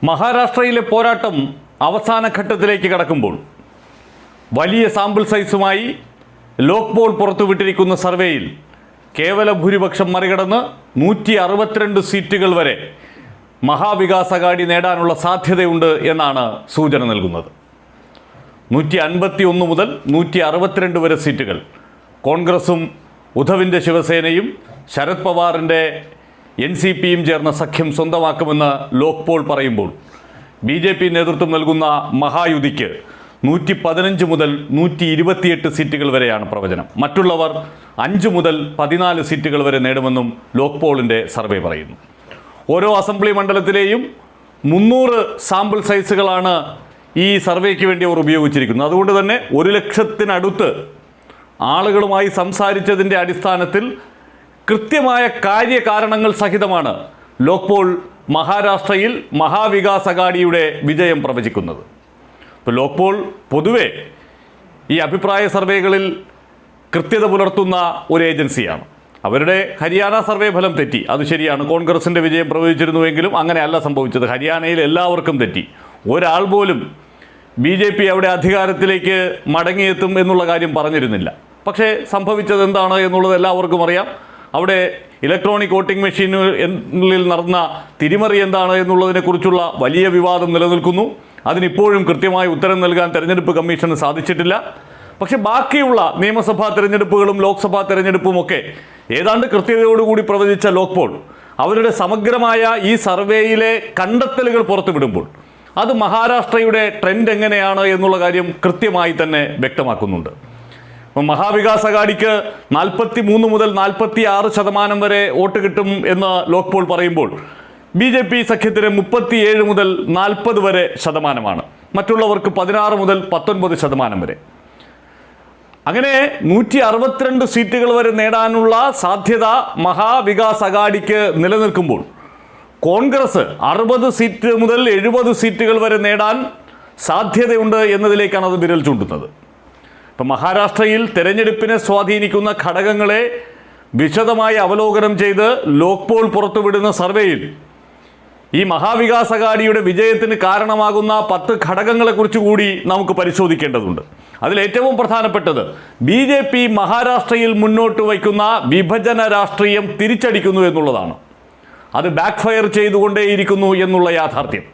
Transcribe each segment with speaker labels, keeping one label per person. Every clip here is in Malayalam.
Speaker 1: മഹാരാഷ്ട്രയിലെ പോരാട്ടം അവസാന ഘട്ടത്തിലേക്ക് കടക്കുമ്പോൾ വലിയ സാമ്പിൾ സൈസുമായി ലോക്പോൾ പുറത്തുവിട്ടിരിക്കുന്ന സർവേയിൽ കേവല ഭൂരിപക്ഷം മറികടന്ന് 162 സീറ്റുകൾ വരെ മഹാവികാസ് അഘാടി നേടാനുള്ള സാധ്യതയുണ്ട് എന്നാണ് സൂചന നൽകുന്നത്. 151 മുതൽ 162 വരെ സീറ്റുകൾ കോൺഗ്രസും ഉദ്ധവിൻ്റെ ശിവസേനയും ശരത് പവാറിൻ്റെ NCPയും ചേർന്ന സഖ്യം സ്വന്തമാക്കുമെന്ന് ലോക്പോൾ പറയുമ്പോൾ BJP നേതൃത്വം നൽകുന്ന മഹായുതിക്ക് 115 മുതൽ 128 സീറ്റുകൾ വരെയാണ് പ്രവചനം. മറ്റുള്ളവർ 5 മുതൽ 14 സീറ്റുകൾ വരെ നേടുമെന്നും ലോക്പോളിൻ്റെ സർവേ പറയുന്നു. ഓരോ അസംബ്ലി മണ്ഡലത്തിലെയും 300 സാമ്പിൾ സൈസുകളാണ് ഈ സർവേക്ക് വേണ്ടി അവർ ഉപയോഗിച്ചിരിക്കുന്നത്. അതുകൊണ്ട് തന്നെ 1 ലക്ഷത്തിനടുത്ത് ആളുകളുമായി സംസാരിച്ചതിൻ്റെ അടിസ്ഥാനത്തിൽ കൃത്യമായ കാര്യകാരണങ്ങൾ സഹിതമാണ് ലോക്പോൾ മഹാരാഷ്ട്രയിൽ മഹാവികാസ് അഘാടിയുടെ വിജയം പ്രവചിക്കുന്നത്. ഇപ്പോൾ ലോക്പോൾ പൊതുവെ ഈ അഭിപ്രായ സർവേകളിൽ കൃത്യത പുലർത്തുന്ന ഒരു ഏജൻസിയാണ്. അവരുടെ ഹരിയാന സർവേ ഫലം തെറ്റി, അത് ശരിയാണ്. കോൺഗ്രസിൻ്റെ വിജയം പ്രവചിച്ചിരുന്നുവെങ്കിലും അങ്ങനെയല്ല സംഭവിച്ചത്. ഹരിയാനയിൽ എല്ലാവർക്കും തെറ്റി. ഒരാൾ പോലും BJP അവിടെ അധികാരത്തിലേക്ക് മടങ്ങിയെത്തും എന്നുള്ള കാര്യം പറഞ്ഞിരുന്നില്ല. പക്ഷേ സംഭവിച്ചത് എന്താണ് എന്നുള്ളത് എല്ലാവർക്കും അറിയാം. അവിടെ ഇലക്ട്രോണിക് വോട്ടിംഗ് മെഷീനിൽ നടന്ന തിരിമറി എന്താണ് എന്നുള്ളതിനെക്കുറിച്ചുള്ള വലിയ വിവാദം നിലനിൽക്കുന്നു. അതിനിപ്പോഴും കൃത്യമായ ഉത്തരം നൽകാൻ തെരഞ്ഞെടുപ്പ് കമ്മീഷന് സാധിച്ചിട്ടില്ല. പക്ഷേ ബാക്കിയുള്ള നിയമസഭാ തെരഞ്ഞെടുപ്പുകളും ലോക്സഭാ തെരഞ്ഞെടുപ്പുമൊക്കെ ഏതാണ്ട് കൃത്യതയോടുകൂടി പ്രവചിച്ച ലോക്പോൾ അവരുടെ സമഗ്രമായ ഈ സർവേയിലെ കണ്ടെത്തലുകൾ പുറത്തുവിടുമ്പോൾ അത് മഹാരാഷ്ട്രയുടെ ട്രെൻഡ് എങ്ങനെയാണ് എന്നുള്ള കാര്യം കൃത്യമായി തന്നെ വ്യക്തമാക്കുന്നുണ്ട്. മഹാവികാസ് അഘാടിക്ക് 43 മുതൽ 46% വരെ വോട്ട് കിട്ടും എന്ന് ലോക്പോൾ പറയുമ്പോൾ BJP സഖ്യത്തിന് 37 മുതൽ 40 വരെ ശതമാനമാണ്. മറ്റുള്ളവർക്ക് 16 മുതൽ 19% വരെ. അങ്ങനെ 162 സീറ്റുകൾ വരെ നേടാനുള്ള സാധ്യത മഹാവികാസ് അഘാടിക്ക് നിലനിൽക്കുമ്പോൾ കോൺഗ്രസ് 60 സീറ്റ് മുതൽ 70 സീറ്റുകൾ വരെ നേടാൻ സാധ്യതയുണ്ട് എന്നതിലേക്കാണ് അത് വിരൽ ചൂണ്ടുന്നത്. ഇപ്പം മഹാരാഷ്ട്രയിൽ തെരഞ്ഞെടുപ്പിനെ സ്വാധീനിക്കുന്ന ഘടകങ്ങളെ വിശദമായി അവലോകനം ചെയ്ത് ലോക്പോൾ പുറത്തുവിടുന്ന സർവേയിൽ ഈ മഹാവികാസ് അഘാടിയുടെ വിജയത്തിന് കാരണമാകുന്ന 10 ഘടകങ്ങളെക്കുറിച്ച് കൂടി നമുക്ക് പരിശോധിക്കേണ്ടതുണ്ട്. അതിലേറ്റവും പ്രധാനപ്പെട്ടത് BJP മഹാരാഷ്ട്രയിൽ മുന്നോട്ട് വയ്ക്കുന്ന വിഭജന രാഷ്ട്രീയം തിരിച്ചടിക്കുന്നു എന്നുള്ളതാണ്. അത് ബാക്ക് ഫയർ ചെയ്തുകൊണ്ടേയിരിക്കുന്നു എന്നുള്ള യാഥാർത്ഥ്യം.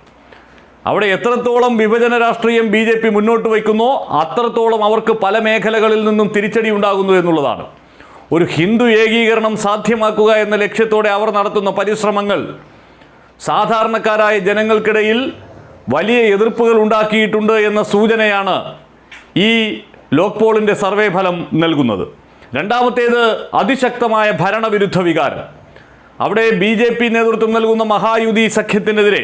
Speaker 1: അവിടെ എത്രത്തോളം വിഭജന രാഷ്ട്രീയം BJP മുന്നോട്ട് വയ്ക്കുന്നോ അത്രത്തോളം അവർക്ക് പല മേഖലകളിൽ നിന്നും തിരിച്ചടി ഉണ്ടാകുന്നു എന്നുള്ളതാണ്. ഒരു ഹിന്ദു ഏകീകരണം സാധ്യമാക്കുക എന്ന ലക്ഷ്യത്തോടെ അവർ നടത്തുന്ന പരിശ്രമങ്ങൾ സാധാരണക്കാരായ ജനങ്ങൾക്കിടയിൽ വലിയ എതിർപ്പുകൾ ഉണ്ടാക്കിയിട്ടുണ്ട് എന്ന സൂചനയാണ് ഈ ലോക്പോളിൻ്റെ സർവേ ഫലം നൽകുന്നത്. രണ്ടാമത്തേത് അതിശക്തമായ ഭരണവിരുദ്ധ വികാരം. അവിടെ BJP നേതൃത്വം നൽകുന്ന മഹായുതി സഖ്യത്തിനെതിരെ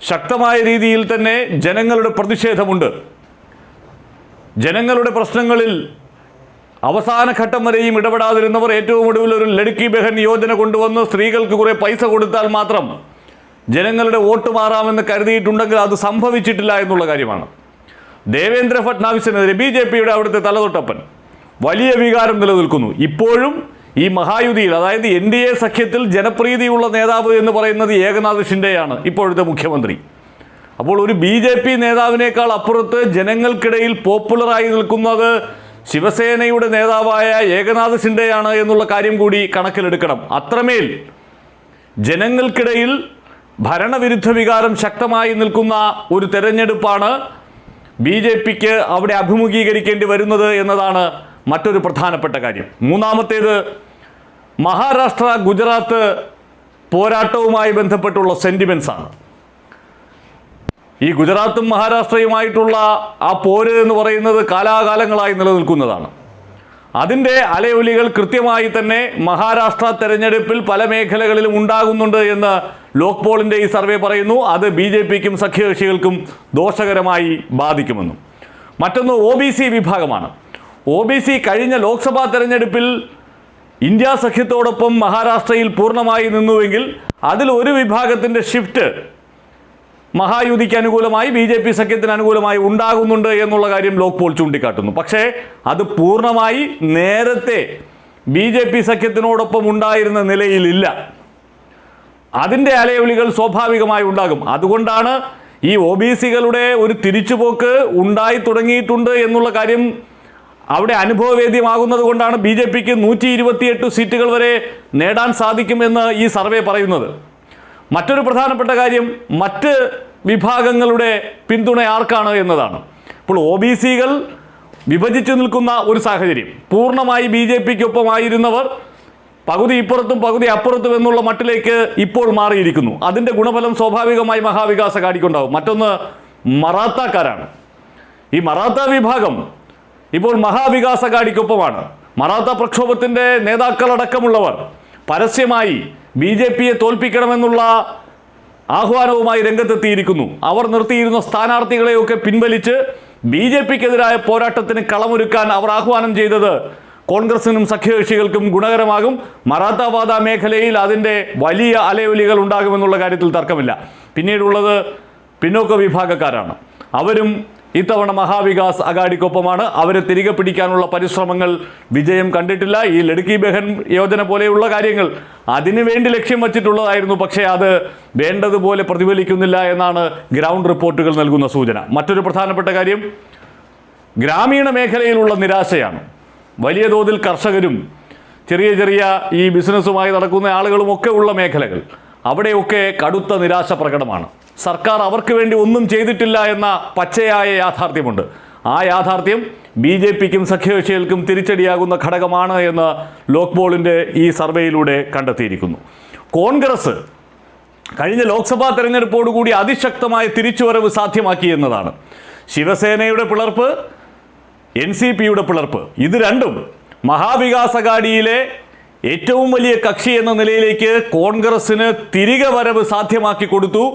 Speaker 1: ശക്തമായ രീതിയിൽ തന്നെ ജനങ്ങളുടെ പ്രതിഷേധമുണ്ട്. ജനങ്ങളുടെ പ്രശ്നങ്ങളിൽ അവസാന ഘട്ടം വരെയും ഇടപെടാതിരുന്നവർ ഏറ്റവും ഒടുവിൽ ഒരു ലഡ്കി ബെഹൻ യോജന കൊണ്ടുവന്ന് സ്ത്രീകൾക്ക് കുറേ പൈസ കൊടുത്താൽ മാത്രം ജനങ്ങളുടെ വോട്ട് മാറാമെന്ന് കരുതിയിട്ടുണ്ടെങ്കിൽ അത് സംഭവിച്ചിട്ടില്ല എന്നുള്ള കാര്യമാണ്. ദേവേന്ദ്ര ഫട്നാവിസിനെതിരെ BJPയുടെ അവിടുത്തെ തലതൊട്ടപ്പൻ വലിയ വികാരം നിലനിൽക്കുന്നു. ഇപ്പോഴും ഈ മഹായുതിയിൽ, അതായത് NDA സഖ്യത്തിൽ ജനപ്രീതിയുള്ള നേതാവ് എന്ന് പറയുന്നത് ഏകനാഥ് ഷിൻഡെയാണ്, ഇപ്പോഴത്തെ മുഖ്യമന്ത്രി. അപ്പോൾ ഒരു BJP നേതാവിനേക്കാൾ അപ്പുറത്ത് ജനങ്ങൾക്കിടയിൽ പോപ്പുലറായി നിൽക്കുന്നത് ശിവസേനയുടെ നേതാവായ ഏകനാഥ് ഷിൻഡെയാണ് എന്നുള്ള കാര്യം കൂടി കണക്കിലെടുക്കണം. അത്രമേൽ ജനങ്ങൾക്കിടയിൽ ഭരണവിരുദ്ധ വികാരം ശക്തമായി നിൽക്കുന്ന ഒരു തെരഞ്ഞെടുപ്പാണ് BJPക്ക് അവിടെ അഭിമുഖീകരിക്കേണ്ടി വരുന്നത് എന്നതാണ് മറ്റൊരു പ്രധാനപ്പെട്ട കാര്യം. മൂന്നാമത്തേത് മഹാരാഷ്ട്ര ഗുജറാത്ത് പോരാട്ടവുമായി ബന്ധപ്പെട്ടുള്ള സെൻറ്റിമെൻസ് ആണ്. ഈ ഗുജറാത്തും മഹാരാഷ്ട്രയുമായിട്ടുള്ള ആ പോര് എന്ന് പറയുന്നത് കാലാകാലങ്ങളായി നിലനിൽക്കുന്നതാണ്. അതിൻ്റെ അലയൊലികൾ കൃത്യമായി തന്നെ മഹാരാഷ്ട്ര തെരഞ്ഞെടുപ്പിൽ പല മേഖലകളിലും ഉണ്ടാകുന്നുണ്ട് എന്ന് ലോക്പോളിൻ്റെ ഈ സർവേ പറയുന്നു. അത് BJPക്കും സഖ്യകക്ഷികൾക്കും ദോഷകരമായി ബാധിക്കുമെന്നും. മറ്റൊന്ന് OBC വിഭാഗമാണ്. OBC കഴിഞ്ഞ ലോക്സഭാ തെരഞ്ഞെടുപ്പിൽ ഇന്ത്യ സഖ്യത്തോടൊപ്പം മഹാരാഷ്ട്രയിൽ പൂർണ്ണമായി നിന്നുവെങ്കിൽ അതിൽ ഒരു വിഭാഗത്തിൻ്റെ ഷിഫ്റ്റ് മഹായുതിക്ക് അനുകൂലമായി BJP സഖ്യത്തിന് അനുകൂലമായി ഉണ്ടാകുന്നുണ്ട് എന്നുള്ള കാര്യം ലോക്പോൾ ചൂണ്ടിക്കാട്ടുന്നു. പക്ഷേ അത് പൂർണ്ണമായി നേരത്തെ BJP സഖ്യത്തിനോടൊപ്പം ഉണ്ടായിരുന്ന നിലയിലില്ല. അതിൻ്റെ അലയൊലികൾ സ്വാഭാവികമായി ഉണ്ടാകും. അതുകൊണ്ടാണ് ഈ OBC-കളുടെ ഒരു തിരിച്ചുപോക്ക് ഉണ്ടായി തുടങ്ങിയിട്ടുണ്ട് എന്നുള്ള കാര്യം അവിടെ അനുഭവവേദ്യമാകുന്നത് കൊണ്ടാണ് BJPക്ക് 128 സീറ്റുകൾ വരെ നേടാൻ സാധിക്കുമെന്ന് ഈ സർവേ പറയുന്നത്. മറ്റൊരു പ്രധാനപ്പെട്ട കാര്യം മറ്റ് വിഭാഗങ്ങളുടെ പിന്തുണ ആർക്കാണ് എന്നതാണ്. ഇപ്പോൾ OBC-കൾ വിഭജിച്ചു നിൽക്കുന്ന ഒരു സാഹചര്യം, പൂർണ്ണമായി BJPക്കൊപ്പമായിരുന്നവർ പകുതി ഇപ്പുറത്തും പകുതി അപ്പുറത്തും എന്നുള്ള മട്ടിലേക്ക് ഇപ്പോൾ മാറിയിരിക്കുന്നു. അതിൻ്റെ ഗുണഫലം സ്വാഭാവികമായി മഹാവികാസ് അഘാടിക്കുണ്ടാവും. മറ്റൊന്ന് മറാത്തക്കാരാണ്. ഈ മറാത്ത വിഭാഗം ഇപ്പോൾ മഹാവികാസ് അഘാടിക്കൊപ്പമാണ്. മറാത്ത പ്രക്ഷോഭത്തിൻ്റെ നേതാക്കളടക്കമുള്ളവർ പരസ്യമായി BJPയെ തോൽപ്പിക്കണമെന്നുള്ള ആഹ്വാനവുമായി രംഗത്തെത്തിയിരിക്കുന്നു. അവർ നിർത്തിയിരുന്ന സ്ഥാനാർത്ഥികളെയൊക്കെ പിൻവലിച്ച് BJPക്കെതിരായ പോരാട്ടത്തിന് കളമൊരുക്കാൻ അവർ ആഹ്വാനം ചെയ്തത് കോൺഗ്രസിനും സഖ്യകക്ഷികൾക്കും ഗുണകരമാകും. മറാത്തവാദ മേഖലയിൽ അതിൻ്റെ വലിയ അലയൊലികൾ ഉണ്ടാകുമെന്നുള്ള കാര്യത്തിൽ തർക്കമില്ല. പിന്നീടുള്ളത് പിന്നോക്ക വിഭാഗക്കാരാണ്. അവരും ഇത്തവണ മഹാവികാസ് അഘാടിക്കൊപ്പമാണ്. അവരെ തിരികെ പിടിക്കാനുള്ള പരിശ്രമങ്ങൾ വിജയം കണ്ടിട്ടില്ല. ഈ ലഡ്കി ബഹൻ യോജന പോലെയുള്ള കാര്യങ്ങൾ അതിനുവേണ്ടി ലക്ഷ്യം വച്ചിട്ടുള്ളതായിരുന്നു. പക്ഷേ അത് വേണ്ടതുപോലെ പ്രതിഫലിക്കുന്നില്ല എന്നാണ് ഗ്രൗണ്ട് റിപ്പോർട്ടുകൾ നൽകുന്ന സൂചന. മറ്റൊരു പ്രധാനപ്പെട്ട കാര്യം ഗ്രാമീണ മേഖലയിലുള്ള നിരാശയാണ്. വലിയ തോതിൽ കർഷകരും ചെറിയ ചെറിയ ഈ ബിസിനസ്സുമായി നടക്കുന്ന ആളുകളുമൊക്കെ ഉള്ള മേഖലകൾ, അവിടെയൊക്കെ കടുത്ത നിരാശ പ്രകടമാണ്. സർക്കാർ അവർക്ക് വേണ്ടി ഒന്നും ചെയ്തിട്ടില്ല എന്ന പച്ചയായ യാഥാർത്ഥ്യമുണ്ട്. ആ യാഥാർത്ഥ്യം BJPക്കും സഖ്യകക്ഷികൾക്കും തിരിച്ചടിയാകുന്ന ഘടകമാണ് എന്ന് ലോക്പോളിൻ്റെ ഈ സർവേയിലൂടെ കണ്ടെത്തിയിരിക്കുന്നു. കോൺഗ്രസ് കഴിഞ്ഞ ലോക്സഭാ തെരഞ്ഞെടുപ്പോടുകൂടി അതിശക്തമായ തിരിച്ചുവരവ് സാധ്യമാക്കി എന്നതാണ്. ശിവസേനയുടെ പിളർപ്പ്, NCPയുടെ പിളർപ്പ്, ഇത് രണ്ടും മഹാവികാസ് അഘാടിയിലെ ഏറ്റവും വലിയ കക്ഷി എന്ന നിലയിലേക്ക് കോൺഗ്രസിന് തിരികെ വരവ് സാധ്യമാക്കി കൊടുത്തു.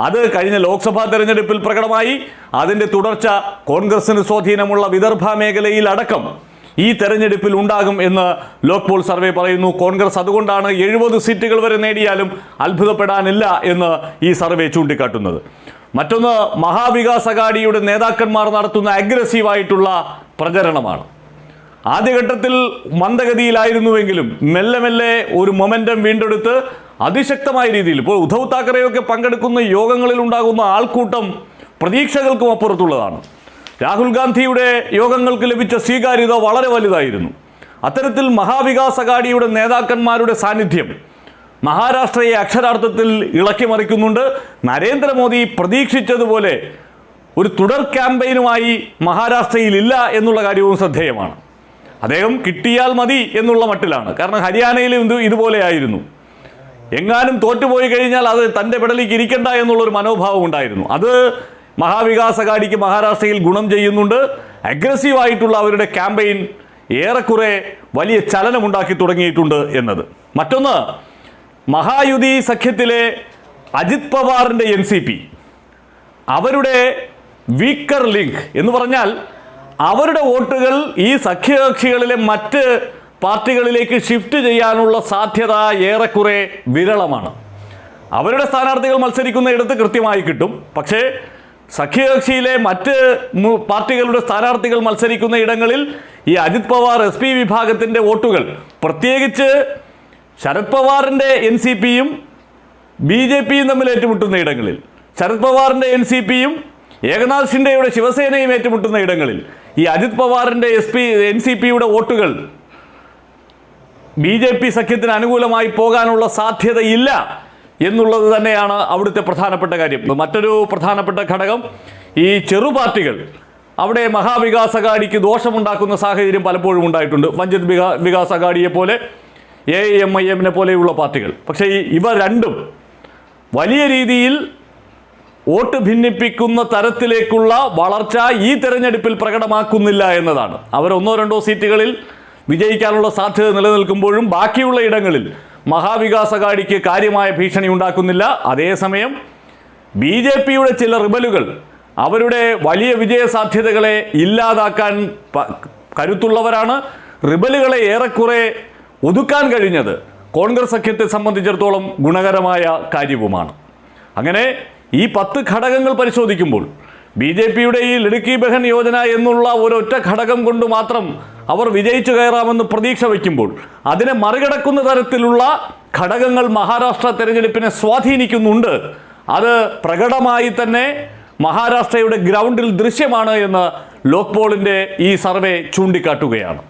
Speaker 1: അത് കഴിഞ്ഞ ലോക്സഭാ തെരഞ്ഞെടുപ്പിൽ പ്രകടമായി. അതിൻ്റെ തുടർച്ച കോൺഗ്രസിന് സ്വാധീനമുള്ള വിദർഭ മേഖലയിൽ അടക്കം ഈ തെരഞ്ഞെടുപ്പിൽ ഉണ്ടാകും എന്ന് ലോക്പോൾ സർവേ പറയുന്നു. കോൺഗ്രസ് അതുകൊണ്ടാണ് 70 സീറ്റുകൾ വരെ നേടിയാലും അത്ഭുതപ്പെടാനില്ല എന്ന് ഈ സർവേ ചൂണ്ടിക്കാട്ടുന്നത്. മറ്റൊന്ന് മഹാവികാസ് അഘാടിയുടെ നേതാക്കന്മാർ നടത്തുന്ന അഗ്രസീവായിട്ടുള്ള പ്രചരണമാണ്. ആദ്യഘട്ടത്തിൽ മന്ദഗതിയിലായിരുന്നുവെങ്കിലും മെല്ലെ മെല്ലെ ഒരു മൊമെൻറ്റം വീണ്ടെടുത്ത് അതിശക്തമായ രീതിയിൽ ഇപ്പോൾ ഉദ്ധവ് താക്കറെയൊക്കെ പങ്കെടുക്കുന്ന യോഗങ്ങളിൽ ഉണ്ടാകുന്ന ആൾക്കൂട്ടം പ്രതീക്ഷകൾക്കും അപ്പുറത്തുള്ളതാണ്. രാഹുൽ ഗാന്ധിയുടെ യോഗങ്ങൾക്ക് ലഭിച്ച സ്വീകാര്യത വളരെ വലുതായിരുന്നു. അത്തരത്തിൽ മഹാവികാസ് അഘാടിയുടെ നേതാക്കന്മാരുടെ സാന്നിധ്യം മഹാരാഷ്ട്രയെ അക്ഷരാർത്ഥത്തിൽ ഇളക്കിമറിക്കുന്നുണ്ട്. നരേന്ദ്രമോദി പ്രതീക്ഷിച്ചതുപോലെ ഒരു തുടർ ക്യാമ്പയിനുമായി മഹാരാഷ്ട്രയിൽ ഇല്ല എന്നുള്ള കാര്യവും ശ്രദ്ധേയമാണ്. അദ്ദേഹം കിട്ടിയാൽ മതി എന്നുള്ള മട്ടിലാണ്. കാരണം ഹരിയാനയിലും ഇതുപോലെയായിരുന്നു. എങ്ങാനും തോറ്റുപോയി കഴിഞ്ഞാൽ അത് തൻ്റെ പെടലിക്ക് ഇരിക്കണ്ട എന്നുള്ളൊരു മനോഭാവം ഉണ്ടായിരുന്നു. അത് മഹാവികാസ് അഘാടിക്ക് മഹാരാഷ്ട്രയിൽ ഗുണം ചെയ്യുന്നുണ്ട്. അഗ്രസീവായിട്ടുള്ള അവരുടെ ക്യാമ്പയിൻ ഏറെക്കുറെ വലിയ ചലനമുണ്ടാക്കി തുടങ്ങിയിട്ടുണ്ട് എന്നത്. മറ്റൊന്ന് മഹായുതി സഖ്യത്തിലെ അജിത് പവാറിൻ്റെ NCP, അവരുടെ വീക്കർ ലിങ്ക് എന്ന് പറഞ്ഞാൽ അവരുടെ വോട്ടുകൾ ഈ സഖ്യകക്ഷികളിലെ മറ്റ് പാർട്ടികളിലേക്ക് ഷിഫ്റ്റ് ചെയ്യാനുള്ള സാധ്യത ഏറെക്കുറെ വിരളമാണ്. അവരുടെ സ്ഥാനാർത്ഥികൾ മത്സരിക്കുന്ന ഇടത്ത് കൃത്യമായി കിട്ടും. പക്ഷേ സഖ്യകക്ഷിയിലെ മറ്റ് പാർട്ടികളുടെ സ്ഥാനാർത്ഥികൾ മത്സരിക്കുന്ന ഇടങ്ങളിൽ ഈ അജിത് പവാർ SP വിഭാഗത്തിൻ്റെ വോട്ടുകൾ, പ്രത്യേകിച്ച് ശരത് പവാറിൻ്റെ NCPയും BJPയും തമ്മിൽ ഏറ്റുമുട്ടുന്ന ഇടങ്ങളിൽ, ശരത് പവാറിൻ്റെ NCPയും ഏകനാഥ് ഷിൻഡെയുടെ ശിവസേനയും ഏറ്റുമുട്ടുന്ന ഇടങ്ങളിൽ ഈ അജിത് പവാറിൻ്റെ NCPയുടെ വോട്ടുകൾ BJP സഖ്യത്തിന് അനുകൂലമായി പോകാനുള്ള സാധ്യതയില്ല എന്നുള്ളത് തന്നെയാണ് അവിടുത്തെ പ്രധാനപ്പെട്ട കാര്യം. മറ്റൊരു പ്രധാനപ്പെട്ട ഘടകം ഈ ചെറു പാർട്ടികൾ, അവിടെ മഹാവികാസ് അഘാടിക്ക് ദോഷമുണ്ടാക്കുന്ന സാഹചര്യം പലപ്പോഴും ഉണ്ടായിട്ടുണ്ട്. വഞ്ചിത് വികാസ് അഘാടിയെ പോലെ AIMIM പോലെയുള്ള പാർട്ടികൾ. പക്ഷേ ഇവ രണ്ടും വലിയ രീതിയിൽ വോട്ട് ഭിന്നിപ്പിക്കുന്ന തരത്തിലേക്കുള്ള വളർച്ച ഈ തെരഞ്ഞെടുപ്പിൽ പ്രകടമാക്കുന്നില്ല എന്നതാണ്. അവർ 1-2 സീറ്റുകളിൽ വിജയിക്കാനുള്ള സാധ്യത നിലനിൽക്കുമ്പോഴും ബാക്കിയുള്ള ഇടങ്ങളിൽ മഹാവികാസ് അഘാടിക്ക് കാര്യമായ ഭീഷണി ഉണ്ടാക്കുന്നില്ല. അതേസമയം BJPയുടെ ചില റിബലുകൾ അവരുടെ വലിയ വിജയ സാധ്യതകളെ ഇല്ലാതാക്കാൻ കരുത്തുള്ളവരാണ്. റിബലുകളെ ഏറെക്കുറെ ഒതുക്കാൻ കഴിഞ്ഞത് കോൺഗ്രസ് സഖ്യത്തെ സംബന്ധിച്ചിടത്തോളം ഗുണകരമായ കാര്യവുമാണ്. അങ്ങനെ ഈ 10 ഘടകങ്ങൾ പരിശോധിക്കുമ്പോൾ BJPയുടെ ഈ ലഡ്കി ബഹൻ യോജന എന്നുള്ള ഒരൊറ്റ ഘടകം കൊണ്ട് മാത്രം അവർ വിജയിച്ചു കയറാമെന്ന് പ്രതീക്ഷ വയ്ക്കുമ്പോൾ അതിനെ മറികടക്കുന്ന തരത്തിലുള്ള ഘടകങ്ങൾ മഹാരാഷ്ട്ര തെരഞ്ഞെടുപ്പിനെ സ്വാധീനിക്കുന്നുണ്ട്. അത് പ്രകടമായി തന്നെ മഹാരാഷ്ട്രയുടെ ഗ്രൗണ്ടിൽ ദൃശ്യമാണ് എന്ന് ലോക് പോളിൻ്റെ ഈ സർവേ ചൂണ്ടിക്കാട്ടുകയാണ്.